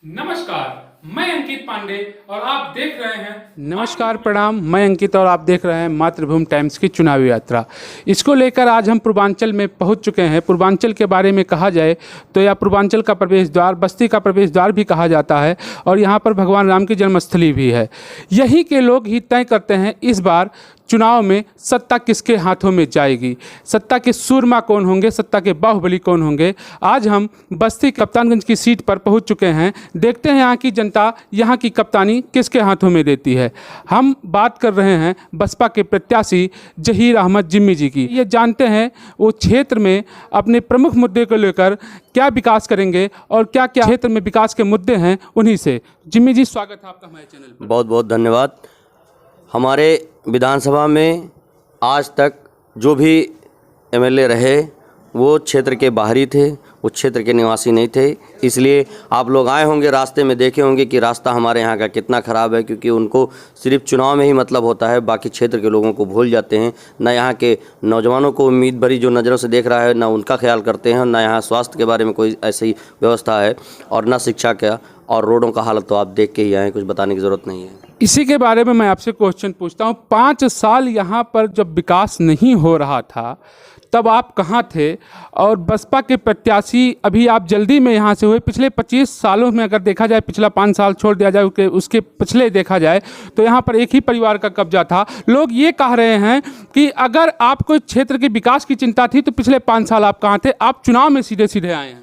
नमस्कार, मैं अंकित पांडे और आप देख रहे हैं। नमस्कार प्रणाम, मैं अंकित और आप देख रहे हैं मातृभूमि टाइम्स की चुनावी यात्रा। इसको लेकर आज हम पूर्वांचल में पहुंच चुके हैं। पूर्वांचल के बारे में कहा जाए तो यह पूर्वांचल का प्रवेश द्वार, बस्ती का प्रवेश द्वार भी कहा जाता है और यहाँ पर भगवान राम की जन्मस्थली भी है। यहीं के लोग ही तय करते हैं इस बार चुनाव में सत्ता किसके हाथों में जाएगी, सत्ता के सूरमा कौन होंगे, सत्ता के बाहुबली कौन होंगे। आज हम बस्ती कप्तानगंज की सीट पर पहुंच चुके हैं। देखते हैं यहाँ की जनता यहाँ की कप्तानी किसके हाथों में देती है। हम बात कर रहे हैं बसपा के प्रत्याशी जहीर अहमद जिम्मी जी की। ये जानते हैं वो क्षेत्र में अपने प्रमुख मुद्दे को लेकर क्या विकास करेंगे और क्या क्या क्षेत्र में विकास के मुद्दे हैं उन्हीं से। जिम्मी जी, स्वागत है आपका हमारे चैनल पर। बहुत बहुत धन्यवाद। हमारे विधानसभा में आज तक जो भी एमएलए रहे वो क्षेत्र के बाहरी थे, उस क्षेत्र के निवासी नहीं थे। इसलिए आप लोग आए होंगे, रास्ते में देखे होंगे कि रास्ता हमारे यहाँ का कितना ख़राब है, क्योंकि उनको सिर्फ चुनाव में ही मतलब होता है, बाकी क्षेत्र के लोगों को भूल जाते हैं। ना यहाँ के नौजवानों को उम्मीद भरी जो नज़रों से देख रहा है, ना उनका ख्याल करते हैं, ना यहाँ स्वास्थ्य के बारे में कोई ऐसी व्यवस्था है और ना शिक्षा का, और रोडों का हालत तो आप देख के ही आए, कुछ बताने की ज़रूरत नहीं है। इसी के बारे में मैं आपसे क्वेश्चन पूछता हूँ। 5 साल यहाँ पर जब विकास नहीं हो रहा था तब आप कहाँ थे? और बसपा के प्रत्याशी अभी आप जल्दी में यहाँ से हुए। पिछले 25 सालों में अगर देखा जाए, पिछला 5 साल छोड़ दिया जाए, उसके पिछले देखा जाए तो यहाँ पर एक ही परिवार का कब्जा था। लोग ये कह रहे हैं कि अगर आपको क्षेत्र के विकास की चिंता थी तो पिछले 5 साल आप कहाँ थे? आप चुनाव में सीधे सीधे आए हैं।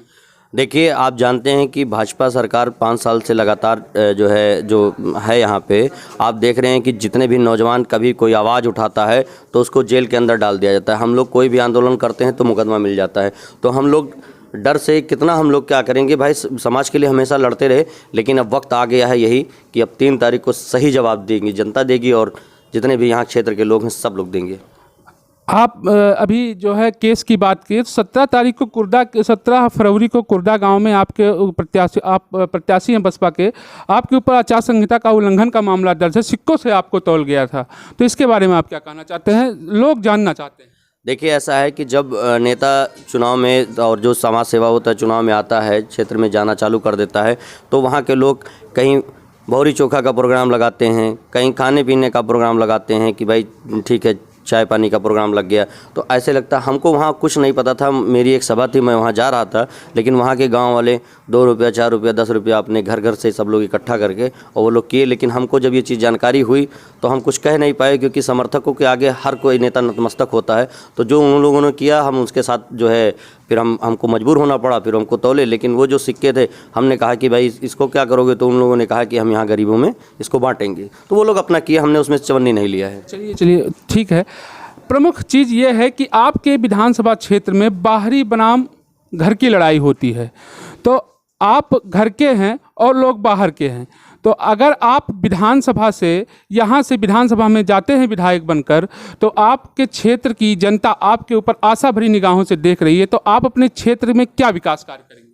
देखिए, आप जानते हैं कि भाजपा सरकार 5 साल से लगातार जो है यहाँ पे आप देख रहे हैं कि जितने भी नौजवान कभी कोई आवाज़ उठाता है तो उसको जेल के अंदर डाल दिया जाता है। हम लोग कोई भी आंदोलन करते हैं तो मुकदमा मिल जाता है। तो हम लोग डर से कितना हम लोग क्या करेंगे भाई, समाज के लिए हमेशा लड़ते रहे, लेकिन अब वक्त आ गया है यही कि अब 3 तारीख को सही जवाब देंगी जनता, देगी, और जितने भी यहाँ क्षेत्र के लोग हैं सब लोग देंगे। आप अभी जो है केस की बात की, 17 फरवरी को कुर्दा गांव में आपके प्रत्याशी हैं बसपा के, आपके ऊपर आचार संहिता का उल्लंघन का मामला दर्ज है, सिक्कों से आपको तौल गया था। तो इसके बारे में आप क्या कहना चाहते हैं? लोग जानना चाहते हैं। देखिए, ऐसा है कि जब नेता चुनाव में और जो समाज सेवा होता है चुनाव में आता है, क्षेत्र में जाना चालू कर देता है, तो वहाँ के लोग कहीं भौरी चोखा का प्रोग्राम लगाते हैं, कहीं खाने पीने का प्रोग्राम लगाते हैं कि भाई ठीक है, चाय पानी का प्रोग्राम लग गया। तो ऐसे लगता, हमको वहाँ कुछ नहीं पता था। मेरी एक सभा थी, मैं वहाँ जा रहा था, लेकिन वहाँ के गांव वाले 2 रुपया 4 रुपया 10 रुपया अपने घर घर से सब लोग इकट्ठा करके और वो लोग किए। लेकिन हमको जब ये चीज़ जानकारी हुई तो हम कुछ कह नहीं पाए, क्योंकि समर्थकों के आगे हर कोई नेता नतमस्तक होता है। तो जो उन लोगों ने किया, हम उसके साथ जो है फिर हमको मजबूर होना पड़ा, फिर हमको तौले। लेकिन वो जो सिक्के थे, हमने कहा कि भाई इसको क्या करोगे? तो उन लोगों ने कहा कि हम यहाँ गरीबों में इसको बांटेंगे। तो वो लोग अपना किया, हमने उसमें चवन्नी नहीं लिया है। चलिए ठीक है। प्रमुख चीज़ ये है कि आपके विधानसभा क्षेत्र में बाहरी बनाम घर की लड़ाई होती है। तो आप घर के हैं और लोग बाहर के हैं। तो अगर आप विधानसभा से यहाँ से विधानसभा में जाते हैं विधायक बनकर, तो आपके क्षेत्र की जनता आपके ऊपर आशा भरी निगाहों से देख रही है। तो आप अपने क्षेत्र में क्या विकास कार्य करेंगे?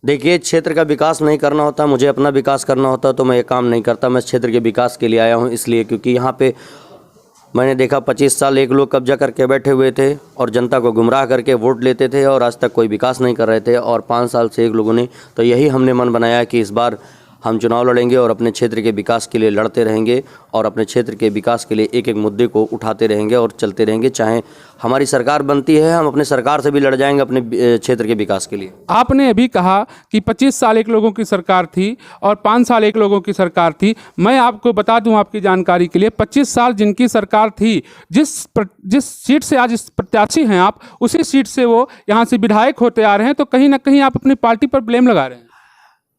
देखिए, क्षेत्र का विकास नहीं करना होता, मुझे अपना विकास करना होता तो मैं ये काम नहीं करता। मैं क्षेत्र के विकास के लिए आया हूँ, इसलिए क्योंकि यहाँ पे मैंने देखा 25 साल एक लोग कब्जा करके बैठे हुए थे और जनता को गुमराह करके वोट लेते थे और आज तक कोई विकास नहीं कर रहे थे। और 5 साल से एक लोगों ने, तो यही हमने मन बनाया कि इस बार हम चुनाव लड़ेंगे और अपने क्षेत्र के विकास के लिए लड़ते रहेंगे और अपने क्षेत्र के विकास के लिए एक एक मुद्दे को उठाते रहेंगे और चलते रहेंगे। चाहे हमारी सरकार बनती है, हम अपने सरकार से भी लड़ जाएंगे अपने क्षेत्र के विकास के लिए। आपने अभी कहा कि 25 साल एक लोगों की सरकार थी और 5 साल एक लोगों की सरकार थी। मैं आपको बता दूं आपकी जानकारी के लिए, 25 साल जिनकी सरकार थी, जिस सीट से आज प्रत्याशी हैं आप, उसी सीट से वो यहाँ से विधायक होते आ रहे हैं। तो कहीं ना कहीं आप अपनी पार्टी पर ब्लेम लगा रहे हैं।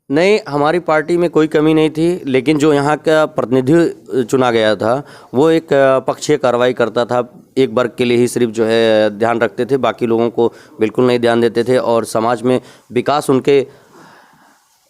नहीं, हमारी पार्टी में कोई कमी नहीं थी, लेकिन जो यहाँ का प्रतिनिधि चुना गया था वो एक पक्षीय कार्रवाई करता था, एक वर्ग के लिए ही सिर्फ जो है ध्यान रखते थे, बाकी लोगों को बिल्कुल नहीं ध्यान देते थे। और समाज में विकास उनके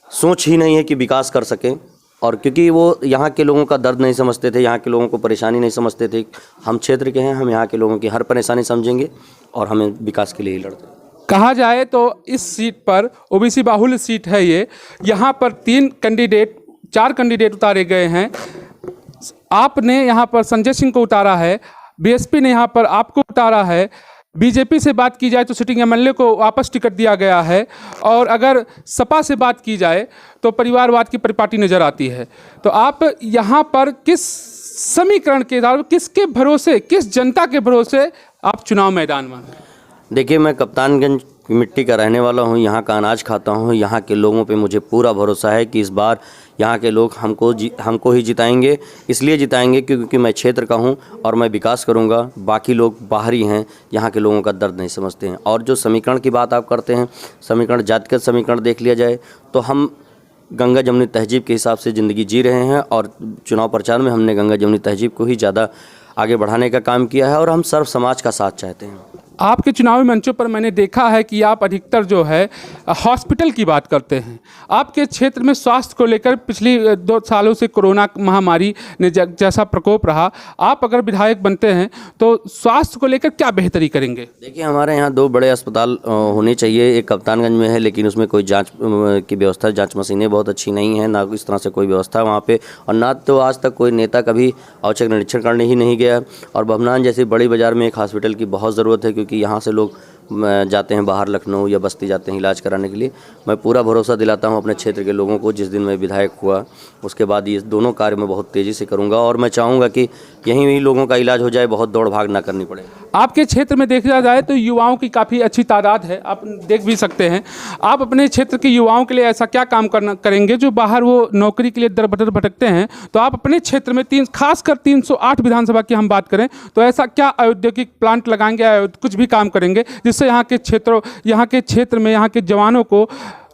सोच ही नहीं है कि विकास कर सकें। और क्योंकि वो यहाँ के लोगों का दर्द नहीं समझते थे, यहाँ के लोगों को परेशानी नहीं समझते थे। हम क्षेत्र के हैं, हम यहाँ के लोगों की हर परेशानी समझेंगे और हमें विकास के लिए ही लड़ते हैं। कहा जाए तो इस सीट पर ओबीसी बाहुल्य सीट है ये। यहाँ पर 4 कैंडिडेट उतारे गए हैं। आपने यहाँ पर संजय सिंह को उतारा है, बीएसपी ने यहाँ पर आपको उतारा है। बीजेपी से बात की जाए तो सिटिंग एमएलए को वापस टिकट दिया गया है, और अगर सपा से बात की जाए तो परिवारवाद की परिपाटी नज़र आती है। तो आप यहाँ पर किस समीकरण के आधार पर, किसके भरोसे, किस जनता के भरोसे आप चुनाव मैदान में हैं? देखिए, मैं कप्तानगंज की मिट्टी का रहने वाला हूँ, यहाँ का अनाज खाता हूँ। यहाँ के लोगों पे मुझे पूरा भरोसा है कि इस बार यहाँ के लोग हमको ही जिताएंगे। इसलिए जिताएंगे क्योंकि मैं क्षेत्र का हूँ और मैं विकास करूँगा। बाकी लोग बाहरी हैं, यहाँ के लोगों का दर्द नहीं समझते हैं। और जो समीकरण की बात आप करते हैं, समीकरण जातिगत समीकरण देख लिया जाए तो हम गंगा जमुनी तहजीब के हिसाब से ज़िंदगी जी रहे हैं, और चुनाव प्रचार में हमने गंगा जमुनी तहजीब को ही ज़्यादा आगे बढ़ाने का काम किया है, और हम सर्व समाज का साथ चाहते हैं। आपके चुनावी मंचों पर मैंने देखा है कि आप अधिकतर जो है हॉस्पिटल की बात करते हैं। आपके क्षेत्र में स्वास्थ्य को लेकर पिछली 2 सालों से कोरोना महामारी ने जैसा प्रकोप रहा, आप अगर विधायक बनते हैं तो स्वास्थ्य को लेकर क्या बेहतरी करेंगे? देखिए, हमारे यहाँ 2 बड़े अस्पताल होने चाहिए। एक कप्तानगंज में है, लेकिन उसमें कोई जांच की व्यवस्था, जांच मशीनें बहुत अच्छी नहीं है, ना इस तरह से कोई व्यवस्था वहाँ पे, और ना तो आज तक कोई नेता कभी औचक निरीक्षण करने ही नहीं गया। और भवनान जैसी बड़ी बाज़ार में एक हॉस्पिटल की बहुत ज़रूरत है, क्योंकि यहाँ से लोग जाते हैं बाहर, लखनऊ या बस्ती जाते हैं इलाज कराने के लिए। मैं पूरा भरोसा दिलाता हूँ अपने क्षेत्र के लोगों को। जिस दिन मैं विधायक हुआ उसके बाद ये दोनों कार्य मैं बहुत तेज़ी से करूँगा, और मैं चाहूँगा कि यहीं लोगों का इलाज हो जाए, बहुत दौड़ भाग ना करनी पड़े। आपके क्षेत्र में देखा जाए तो युवाओं की काफ़ी अच्छी तादाद है, आप देख भी सकते हैं। आप अपने क्षेत्र के युवाओं के लिए ऐसा क्या काम करेंगे जो बाहर वो नौकरी के लिए दर बदर भटकते हैं, तो आप अपने क्षेत्र में खासकर 308 विधानसभा की हम बात करें तो ऐसा क्या औद्योगिक प्लांट लगाएंगे, कुछ भी काम करेंगे जिससे यहाँ के क्षेत्र में यहाँ के जवानों को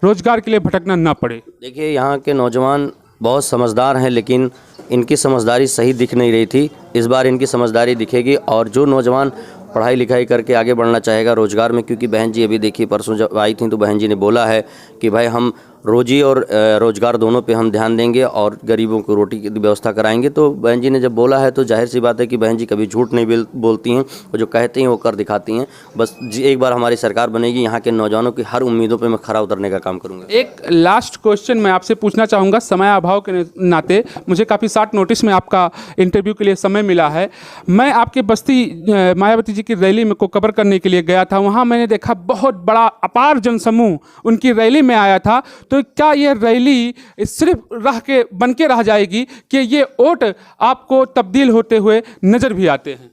रोजगार के लिए भटकना ना पड़े? देखिए, यहाँ के नौजवान बहुत समझदार हैं, लेकिन इनकी समझदारी सही दिख नहीं रही थी। इस बार इनकी समझदारी दिखेगी, और जो नौजवान पढ़ाई लिखाई करके आगे बढ़ना चाहेगा रोज़गार में, क्योंकि बहन जी अभी देखिए परसों जब आई थी तो बहन जी ने बोला है कि भाई हम रोजी और रोज़गार दोनों पे हम ध्यान देंगे और गरीबों को रोटी की व्यवस्था कराएंगे। तो बहन जी ने जब बोला है तो जाहिर सी बात है कि बहन जी कभी झूठ नहीं बोलती हैं, और जो कहती हैं वो कर दिखाती हैं। बस एक बार हमारी सरकार बनेगी, यहाँ के नौजवानों की हर उम्मीदों पर मैं खरा उतरने का काम करूँगा। एक लास्ट क्वेश्चन मैं आपसे पूछना चाहूँगा, समय अभाव के नाते मुझे काफ़ी शॉर्ट नोटिस में आपका इंटरव्यू के लिए समय मिला है। मैं आपके बस्ती मायावती जी की रैली में को कवर करने के लिए गया था, वहाँ मैंने देखा बहुत बड़ा अपार जनसमूह उनकी रैली में आया था। तो क्या ये रैली सिर्फ बन के रह जाएगी कि ये वोट आपको तब्दील होते हुए नज़र भी आते हैं?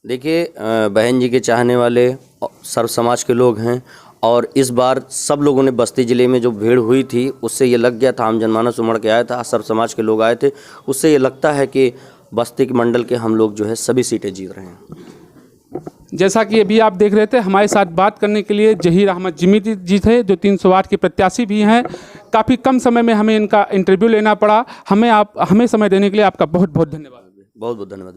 देखिए, बहन जी के चाहने वाले सर्व समाज के लोग हैं, और इस बार सब लोगों ने बस्ती ज़िले में जो भीड़ हुई थी उससे ये लग गया था, आम जनमानस उमड़ के आया था, सर्व समाज के लोग आए थे, उससे ये लगता है कि बस्ती के मंडल के हम लोग जो है सभी सीटें जीत रहे हैं। जैसा कि अभी आप देख रहे थे, हमारे साथ बात करने के लिए जहीर अहमद जिमी जी थे, जो 308 के प्रत्याशी भी हैं। काफ़ी कम समय में हमें इनका इंटरव्यू लेना पड़ा। हमें समय देने के लिए आपका बहुत बहुत धन्यवाद। बहुत बहुत धन्यवाद।